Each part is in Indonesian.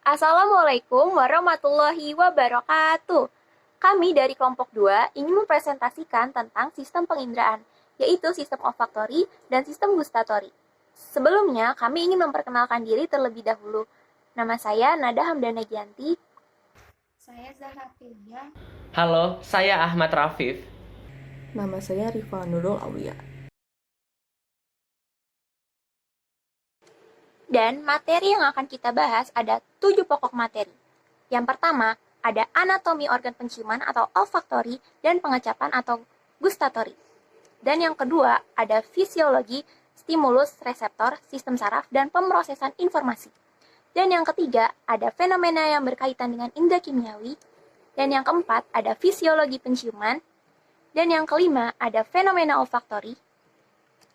Assalamualaikum warahmatullahi wabarakatuh. Kami dari kelompok 2 ingin mempresentasikan tentang sistem penginderaan, yaitu sistem olfaktori dan sistem gustatory. Sebelumnya, kami ingin memperkenalkan diri terlebih dahulu. Nama saya Nada Hamdana Gianti. Saya Zahra Filia. Halo, saya Ahmad Rafif. Nama saya Rifa Nurul Aulia. Dan materi yang akan kita bahas ada 7 pokok materi. Yang pertama, ada anatomi organ penciuman atau olfaktori dan pengecapan atau gustatory. Dan yang kedua, ada fisiologi, stimulus, reseptor, sistem saraf, dan pemrosesan informasi. Dan yang ketiga, ada fenomena yang berkaitan dengan indera kimiawi. Dan yang keempat, ada fisiologi penciuman. Dan yang kelima, ada fenomena olfaktori.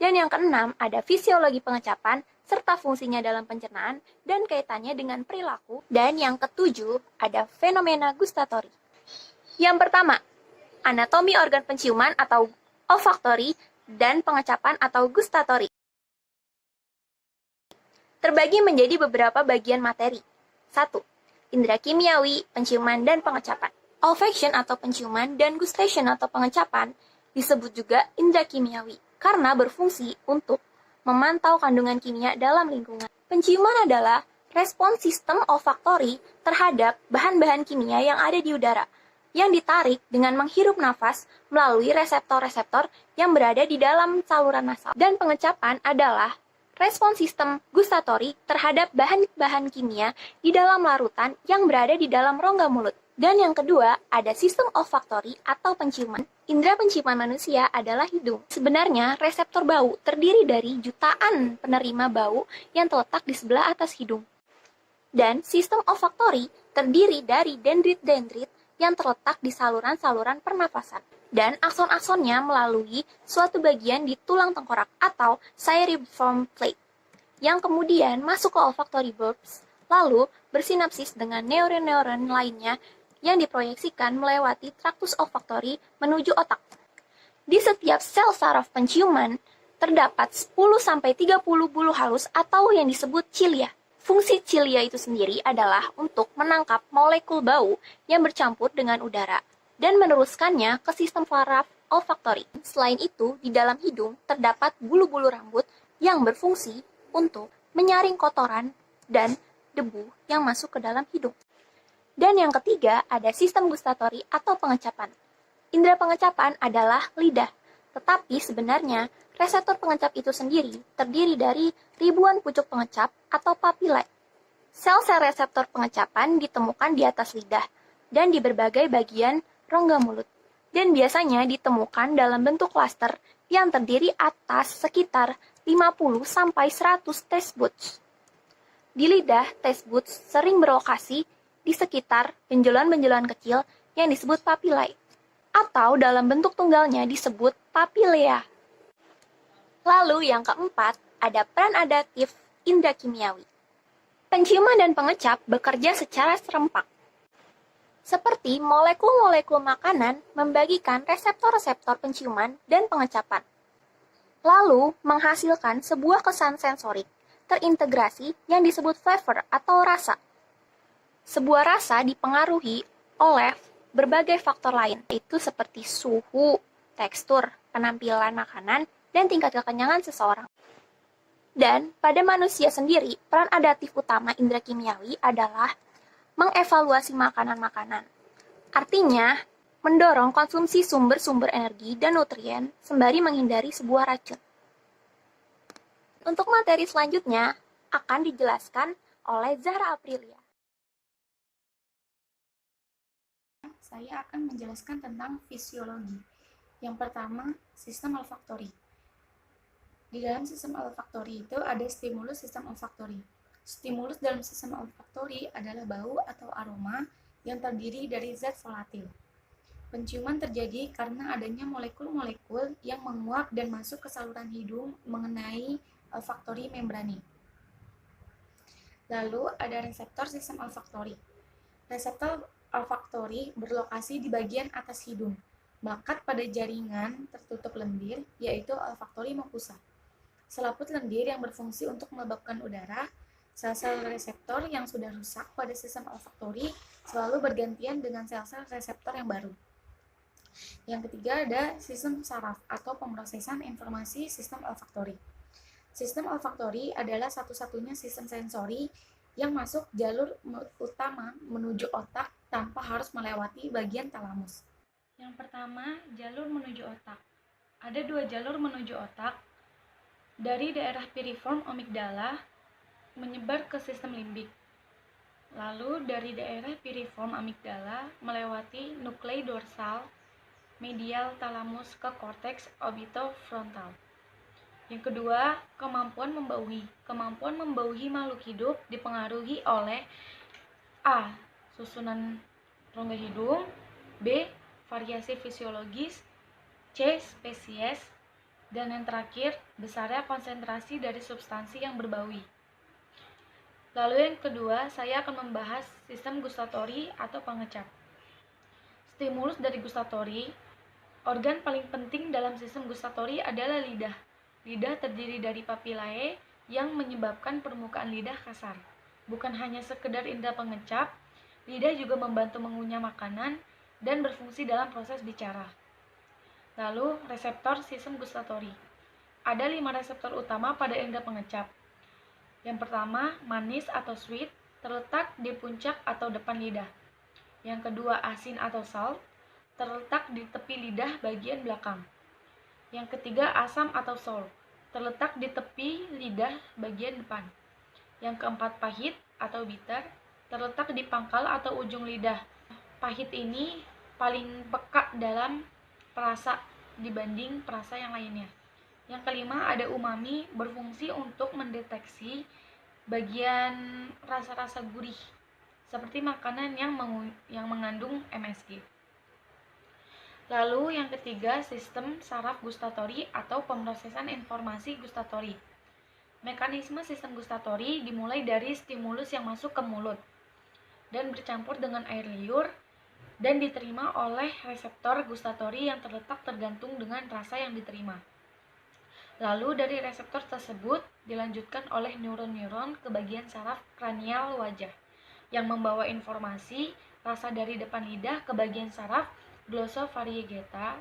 Dan yang keenam, ada fisiologi pengecapan, serta fungsinya dalam pencernaan dan kaitannya dengan perilaku. Dan yang ketujuh, ada fenomena gustatory. Yang pertama, anatomi organ penciuman atau olfaktori dan pengecapan atau gustatory. Terbagi menjadi beberapa bagian materi. 1. Indera kimiawi, penciuman, dan pengecapan. Olfaction atau penciuman dan gustation atau pengecapan disebut juga indera kimiawi karena berfungsi untuk memantau kandungan kimia dalam lingkungan. Penciuman adalah respons sistem olfaktori terhadap bahan-bahan kimia yang ada di udara, yang ditarik dengan menghirup nafas melalui reseptor-reseptor yang berada di dalam saluran nasal. Dan pengecapan adalah respons sistem gustatory terhadap bahan-bahan kimia di dalam larutan yang berada di dalam rongga mulut. Dan yang kedua, ada sistem olfaktori atau penciuman. Indera penciuman manusia adalah hidung. Sebenarnya, reseptor bau terdiri dari jutaan penerima bau yang terletak di sebelah atas hidung. Dan sistem olfaktori terdiri dari dendrit-dendrit yang terletak di saluran-saluran pernafasan. Dan akson-aksonnya melalui suatu bagian di tulang tengkorak atau cerebriform plate, yang kemudian masuk ke olfactory bulbs, lalu bersinapsis dengan neuron-neuron lainnya yang diproyeksikan melewati traktus olfaktori menuju otak. Di setiap sel saraf penciuman, terdapat 10-30 bulu halus atau yang disebut cilia. Fungsi cilia itu sendiri adalah untuk menangkap molekul bau yang bercampur dengan udara dan meneruskannya ke sistem saraf olfaktori. Selain itu, di dalam hidung terdapat bulu-bulu rambut yang berfungsi untuk menyaring kotoran dan debu yang masuk ke dalam hidung. Dan yang ketiga, ada sistem gustatory atau pengecapan. Indera pengecapan adalah lidah, tetapi sebenarnya reseptor pengecap itu sendiri terdiri dari ribuan pucuk pengecap atau papillae. Sel-sel reseptor pengecapan ditemukan di atas lidah dan di berbagai bagian rongga mulut, dan biasanya ditemukan dalam bentuk klaster yang terdiri atas sekitar 50-100 taste buds. Di lidah, taste buds sering berlokasi di sekitar benjolan-benjolan kecil yang disebut papillae, atau dalam bentuk tunggalnya disebut papillea. Lalu yang keempat, ada peran adaptif indera kimiawi. Penciuman dan pengecap bekerja secara serempak. Seperti molekul-molekul makanan membagikan reseptor-reseptor penciuman dan pengecapan, lalu menghasilkan sebuah kesan sensorik terintegrasi yang disebut flavor atau rasa. Sebuah rasa dipengaruhi oleh berbagai faktor lain, yaitu seperti suhu, tekstur, penampilan makanan, dan tingkat kekenyangan seseorang. Dan pada manusia sendiri, peran adaptif utama indera kimiawi adalah mengevaluasi makanan-makanan. Artinya, mendorong konsumsi sumber-sumber energi dan nutrien sembari menghindari sebuah racun. Untuk materi selanjutnya akan dijelaskan oleh Zahra Aprilia. Saya akan menjelaskan tentang fisiologi. Yang pertama, sistem olfaktori. Di dalam sistem olfaktori itu ada stimulus sistem olfaktori. Stimulus dalam sistem olfaktori adalah bau atau aroma yang terdiri dari zat volatil. Penciuman terjadi karena adanya molekul-molekul yang menguap dan masuk ke saluran hidung mengenai olfaktori membrani. Lalu ada reseptor sistem olfaktori. Reseptor olfaktori berlokasi di bagian atas hidung, melekat pada jaringan tertutup lendir, yaitu olfaktori mucosa. Selaput lendir yang berfungsi untuk melembabkan udara, Sel-sel reseptor yang sudah rusak pada sistem olfaktori selalu bergantian dengan sel-sel reseptor yang baru. Yang ketiga ada sistem saraf atau pemrosesan informasi sistem olfaktori. Sistem olfaktori adalah satu-satunya sistem sensori yang masuk jalur utama menuju otak tanpa harus melewati bagian talamus. Yang pertama, jalur menuju otak. Ada 2 jalur menuju otak, dari daerah piriform amigdala menyebar ke sistem limbik. Lalu dari daerah piriform amigdala melewati nuklei dorsal medial talamus ke korteks orbitofrontal. Yang kedua, kemampuan membauhi. Kemampuan membauhi makhluk hidup dipengaruhi oleh A. Susunan rongga hidung, B. Variasi fisiologis, C. Spesies, dan yang terakhir, besarnya konsentrasi dari substansi yang berbaui. Lalu yang kedua, saya akan membahas sistem gustatori atau pengecap. Stimulus dari gustatori, organ paling penting dalam sistem gustatori adalah lidah. Lidah terdiri dari papillae yang menyebabkan permukaan lidah kasar. Bukan hanya sekedar indera pengecap, lidah juga membantu mengunyah makanan dan berfungsi dalam proses bicara. Lalu, reseptor sistem gustatori. Ada 5 reseptor utama pada indera pengecap. Yang pertama, manis atau sweet, terletak di puncak atau depan lidah. Yang kedua, asin atau salt, terletak di tepi lidah bagian belakang. Yang ketiga, asam atau sour, terletak di tepi lidah bagian depan. Yang keempat, pahit atau bitter, terletak di pangkal atau ujung lidah. Pahit ini paling peka dalam perasa dibanding perasa yang lainnya. Yang kelima, ada umami, berfungsi untuk mendeteksi bagian rasa-rasa gurih, seperti makanan yang mengandung MSG. Lalu yang ketiga, sistem saraf gustatori atau pemrosesan informasi gustatori. Mekanisme sistem gustatori dimulai dari stimulus yang masuk ke mulut dan bercampur dengan air liur dan diterima oleh reseptor gustatori yang tergantung dengan rasa yang diterima. Lalu dari reseptor tersebut dilanjutkan oleh neuron-neuron ke bagian saraf kranial wajah yang membawa informasi rasa dari depan lidah ke bagian saraf glossopharyngeata,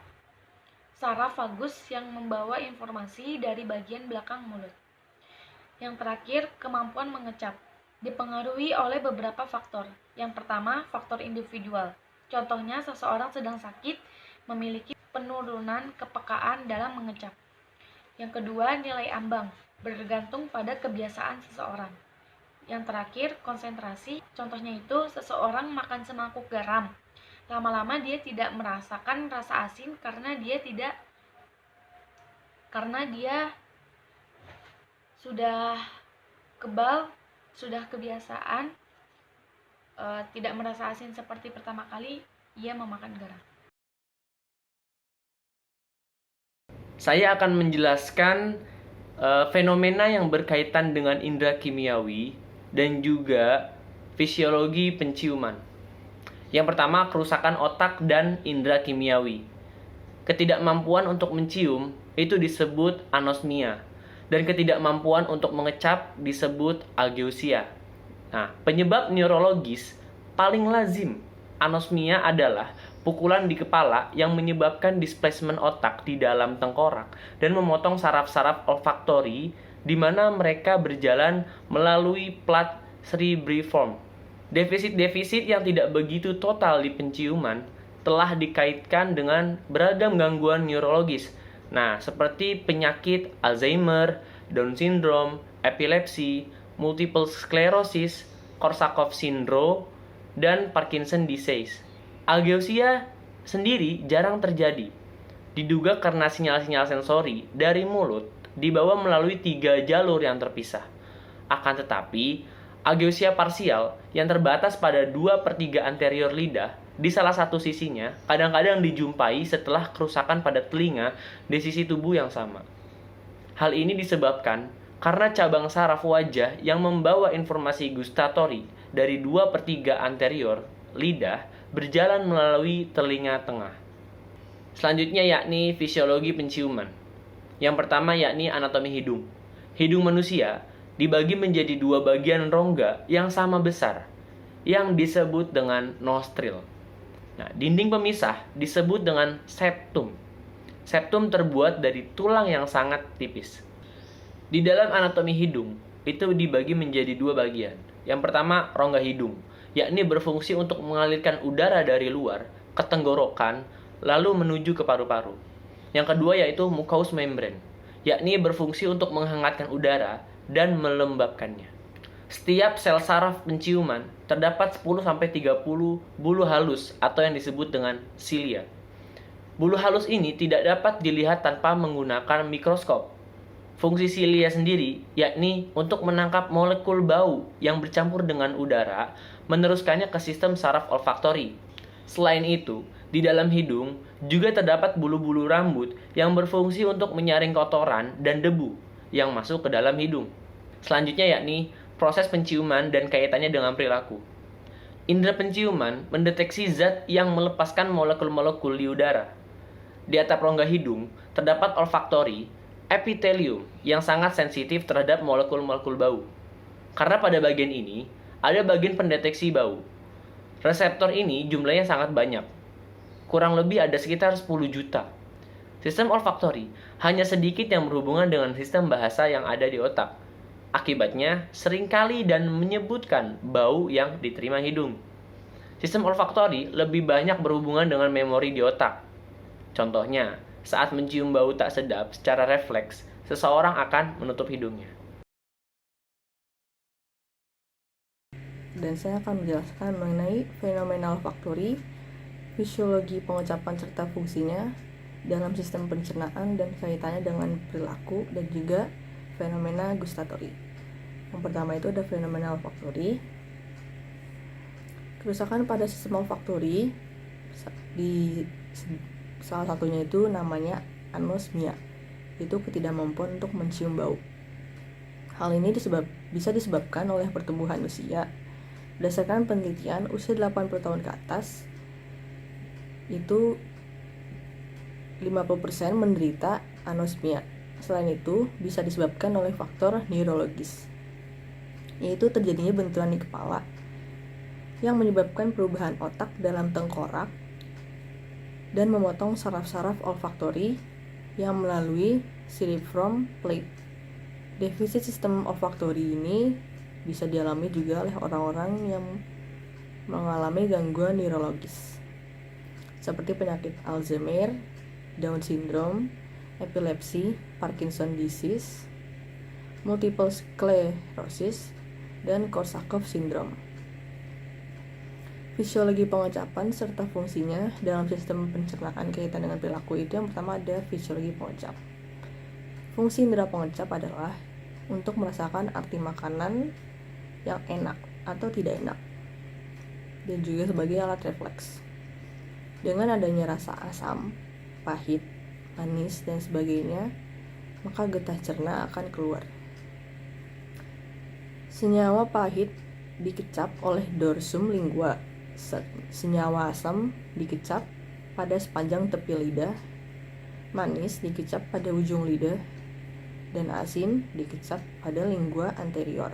saraf vagus yang membawa informasi dari bagian belakang mulut. Yang terakhir, kemampuan mengecap dipengaruhi oleh beberapa faktor. Yang pertama, faktor individual. Contohnya, seseorang sedang sakit memiliki penurunan kepekaan dalam mengecap. Yang kedua, nilai ambang, bergantung pada kebiasaan seseorang. Yang terakhir, konsentrasi. Contohnya itu, seseorang makan semangkuk garam. Lama-lama dia tidak merasakan rasa asin karena dia sudah kebal, sudah kebiasaan, tidak merasa asin seperti pertama kali ia memakan garam. Saya akan menjelaskan fenomena yang berkaitan dengan indera kimiawi dan juga fisiologi penciuman. Yang pertama, kerusakan otak dan indera kimiawi. Ketidakmampuan untuk mencium itu disebut anosmia, dan ketidakmampuan untuk mengecap disebut ageusia. Nah, penyebab neurologis paling lazim anosmia adalah pukulan di kepala yang menyebabkan displacement otak di dalam tengkorak dan memotong saraf-saraf olfaktori di mana mereka berjalan melalui plat cerebriform. Defisit-defisit yang tidak begitu total di penciuman telah dikaitkan dengan beragam gangguan neurologis. Nah, seperti penyakit Alzheimer, Down syndrome, epilepsi, multiple sclerosis, Korsakoff syndrome, dan Parkinson disease. Ageusia sendiri jarang terjadi. Diduga karena sinyal-sinyal sensori dari mulut dibawa melalui 3 jalur yang terpisah. Akan tetapi, ageusia parsial yang terbatas pada 2/3 anterior lidah di salah satu sisinya kadang-kadang dijumpai setelah kerusakan pada telinga di sisi tubuh yang sama. Hal ini disebabkan karena cabang saraf wajah yang membawa informasi gustatori dari 2/3 anterior lidah berjalan melalui telinga tengah. Selanjutnya yakni fisiologi penciuman. Yang pertama yakni anatomi hidung. Hidung manusia dibagi menjadi dua bagian rongga yang sama besar, yang disebut dengan nostril. Nah, dinding pemisah disebut dengan septum. Septum terbuat dari tulang yang sangat tipis. Di dalam anatomi hidung, itu dibagi menjadi dua bagian. Yang pertama, rongga hidung, yakni berfungsi untuk mengalirkan udara dari luar ke tenggorokan, lalu menuju ke paru-paru. Yang kedua yaitu mucous membrane, yakni berfungsi untuk menghangatkan udara dan melembabkannya. Setiap sel saraf penciuman terdapat 10-30 bulu halus atau yang disebut dengan silia. Bulu halus ini tidak dapat dilihat tanpa menggunakan mikroskop. Fungsi silia sendiri yakni untuk menangkap molekul bau yang bercampur dengan udara, meneruskannya ke sistem saraf olfaktori. Selain itu, di dalam hidung juga terdapat bulu-bulu rambut yang berfungsi untuk menyaring kotoran dan debu yang masuk ke dalam hidung. Selanjutnya yakni proses penciuman dan kaitannya dengan perilaku. Indera penciuman mendeteksi zat yang melepaskan molekul-molekul di udara. Di atap rongga hidung terdapat olfaktori, epitelium yang sangat sensitif terhadap molekul-molekul bau. Karena pada bagian ini ada bagian pendeteksi bau. Reseptor ini jumlahnya sangat banyak. Kurang lebih ada sekitar 10 juta. Sistem olfaktori hanya sedikit yang berhubungan dengan sistem bahasa yang ada di otak. Akibatnya, seringkali dan menyebutkan bau yang diterima hidung. Sistem olfaktori lebih banyak berhubungan dengan memori di otak. Contohnya, saat mencium bau tak sedap secara refleks, seseorang akan menutup hidungnya. Dan saya akan menjelaskan mengenai fenomena olfaktori, fisiologi pengucapan serta fungsinya dalam sistem pencernaan dan kaitannya dengan perilaku, dan juga fenomena gustatori. Yang pertama itu ada fenomena olfaktori. Kerusakan pada sistem olfaktori di salah satunya itu namanya anosmia, itu ketidakmampuan untuk mencium bau. Hal ini bisa disebabkan oleh pertumbuhan usia. Berdasarkan penelitian, usia 80 tahun ke atas itu 50% menderita anosmia. Selain itu, bisa disebabkan oleh faktor neurologis, yaitu terjadinya benturan di kepala yang menyebabkan perubahan otak dalam tengkorak dan memotong saraf-saraf olfaktori yang melalui ciliform plate. Defisit sistem olfaktori ini bisa dialami juga oleh orang-orang yang mengalami gangguan neurologis seperti penyakit Alzheimer, Down syndrome, epilepsi, Parkinson disease, multiple sclerosis, dan Korsakoff syndrome. Fisiologi pengucapan serta fungsinya dalam sistem pencernaan kaitan dengan perilaku itu yang pertama ada fisiologi pengucap. Fungsi indera pengucap adalah untuk merasakan arti makanan yang enak atau tidak enak, dan juga sebagai alat refleks. Dengan adanya rasa asam, pahit, manis, dan sebagainya, maka getah cerna akan keluar. Senyawa pahit dikecap oleh dorsum lingua, senyawa asam dikecap pada sepanjang tepi lidah, manis dikecap pada ujung lidah, dan asin dikecap pada lingua anterior.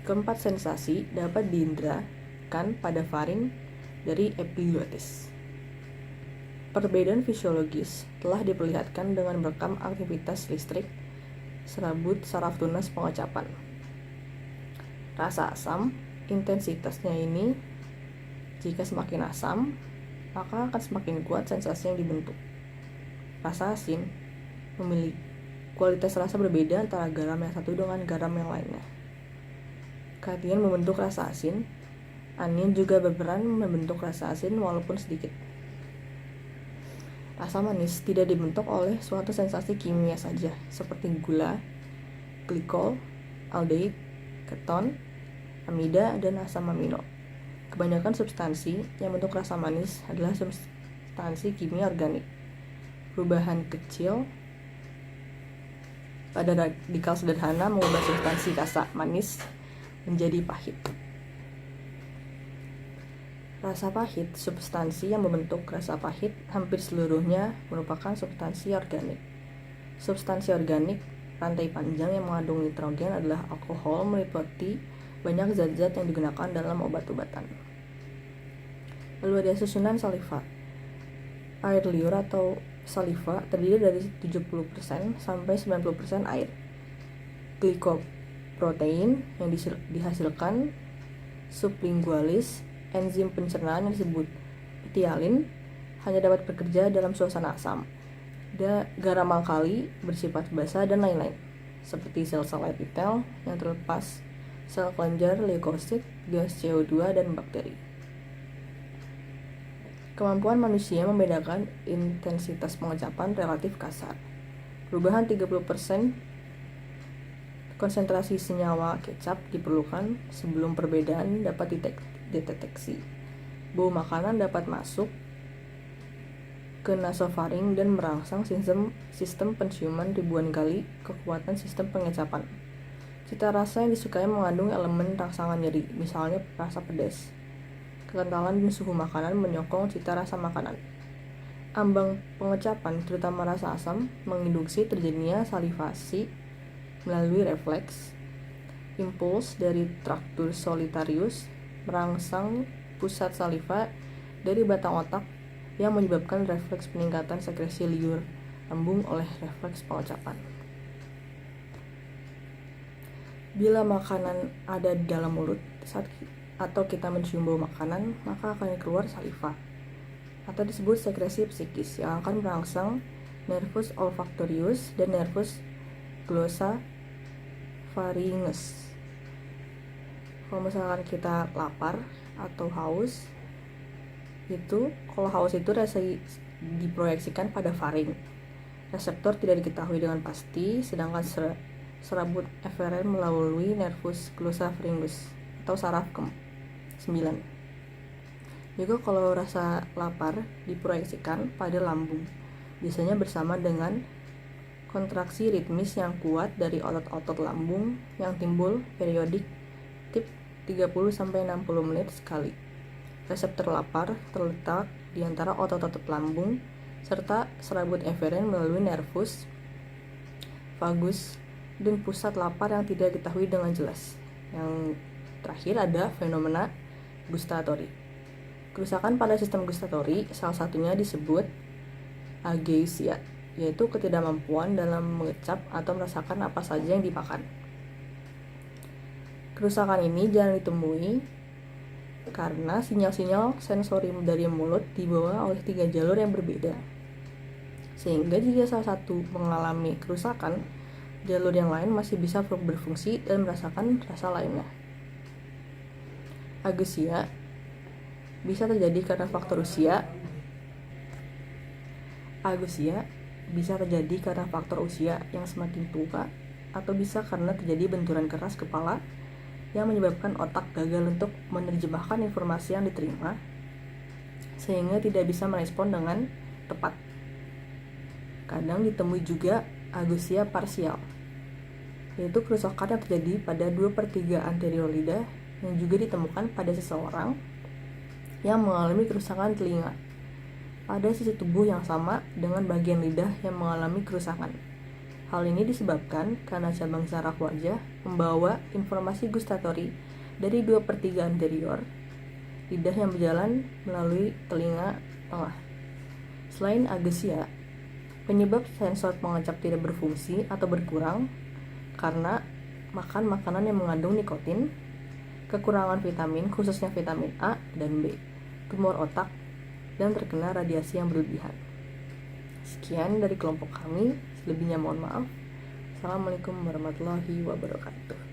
Keempat sensasi dapat diinderakan pada faring dari epiglotis. Perbedaan fisiologis telah diperlihatkan dengan merekam aktivitas listrik serabut saraf tunas pengucapan. Rasa asam, intensitasnya ini jika semakin asam, maka akan semakin kuat sensasi yang dibentuk. Rasa asin memiliki kualitas rasa berbeda antara garam yang satu dengan garam yang lainnya. Kehadiran membentuk rasa asin, anin juga berperan membentuk rasa asin walaupun sedikit. Rasa manis tidak dibentuk oleh suatu sensasi kimia saja, seperti gula, glikol, aldehyde, keton, amida, dan asam amino. Kebanyakan substansi yang membentuk rasa manis adalah substansi kimia organik. Perubahan kecil pada radikal sederhana mengubah substansi rasa manis menjadi pahit. Rasa pahit, substansi yang membentuk rasa pahit hampir seluruhnya merupakan substansi organik. Substansi organik rantai panjang yang mengandung nitrogen adalah alkohol meliputi banyak zat-zat yang digunakan dalam obat-obatan. Lalu ada susunan saliva. Air liur atau saliva terdiri dari 70% sampai 90% air. Glikoprotein yang dihasilkan sublingualis, enzim pencernaan yang disebut ptyalin hanya dapat bekerja dalam suasana asam. Garam alkali bersifat basa dan lain-lain, seperti sel-sel epitel yang terlepas, sel kelenjar, leukosit, gas CO2, dan bakteri. Kemampuan manusia membedakan intensitas pengecapan relatif kasar. Perubahan 30% konsentrasi senyawa kecap diperlukan sebelum perbedaan dapat dideteksi. Bau makanan dapat masuk ke nasofaring dan merangsang sistem penciuman ribuan kali kekuatan sistem pengecapan. Cita rasa yang disukai mengandung elemen rangsangan nyeri, misalnya rasa pedas. Kekentalan dan suhu makanan menyokong cita rasa makanan. Ambang pengecapan, terutama rasa asam, menginduksi terjadinya salivasi melalui refleks. Impuls dari traktus solitarius merangsang pusat saliva dari batang otak yang menyebabkan refleks peningkatan sekresi liur lambung oleh refleks pengecapan. Bila makanan ada di dalam mulut atau kita mencium bau makanan, maka akan keluar saliva atau disebut sekresi psikis yang akan merangsang nervus olfactorius dan nervus glossopharyngeus. Kalau misalkan kita lapar atau haus, kalau haus itu rasa diproyeksikan pada faring. Reseptor tidak diketahui dengan pasti, sedangkan serabut eferen melalui nervus glossopharyngeus atau saraf ke-9. Juga kalau rasa lapar diproyeksikan pada lambung, biasanya bersama dengan kontraksi ritmis yang kuat dari otot-otot lambung yang timbul periodik tip 30-60 menit sekali. Reseptor lapar terletak di antara otot-otot lambung serta serabut eferen melalui nervus vagus dan pusat lapar yang tidak diketahui dengan jelas. Yang terakhir ada fenomena gustatori. Kerusakan pada sistem gustatori salah satunya disebut ageusia, yaitu ketidakmampuan dalam mengecap atau merasakan apa saja yang dimakan. Kerusakan ini jarang ditemui karena sinyal-sinyal sensori dari mulut dibawa oleh 3 jalur yang berbeda. Sehingga jika salah satu mengalami kerusakan, jalur yang lain masih bisa berfungsi dan merasakan rasa lainnya. Ageusia bisa terjadi karena faktor usia. Ageusia bisa terjadi karena faktor usia yang semakin tua atau bisa karena terjadi benturan keras kepala yang menyebabkan otak gagal untuk menerjemahkan informasi yang diterima sehingga tidak bisa merespon dengan tepat. Kadang ditemui juga ageusia parsial, yaitu kerusakan yang terjadi pada 2/3 anterior lidah yang juga ditemukan pada seseorang yang mengalami kerusakan telinga pada sisi tubuh yang sama dengan bagian lidah yang mengalami kerusakan. Hal ini disebabkan karena cabang saraf wajah membawa informasi gustatori dari 2/3 anterior lidah yang berjalan melalui telinga tengah. Selain ageusia, penyebab sensor pengecap tidak berfungsi atau berkurang karena makan makanan yang mengandung nikotin, kekurangan vitamin khususnya vitamin A dan B, tumor otak, dan terkena radiasi yang berlebihan. Sekian dari kelompok kami, selebihnya mohon maaf. Assalamualaikum warahmatullahi wabarakatuh.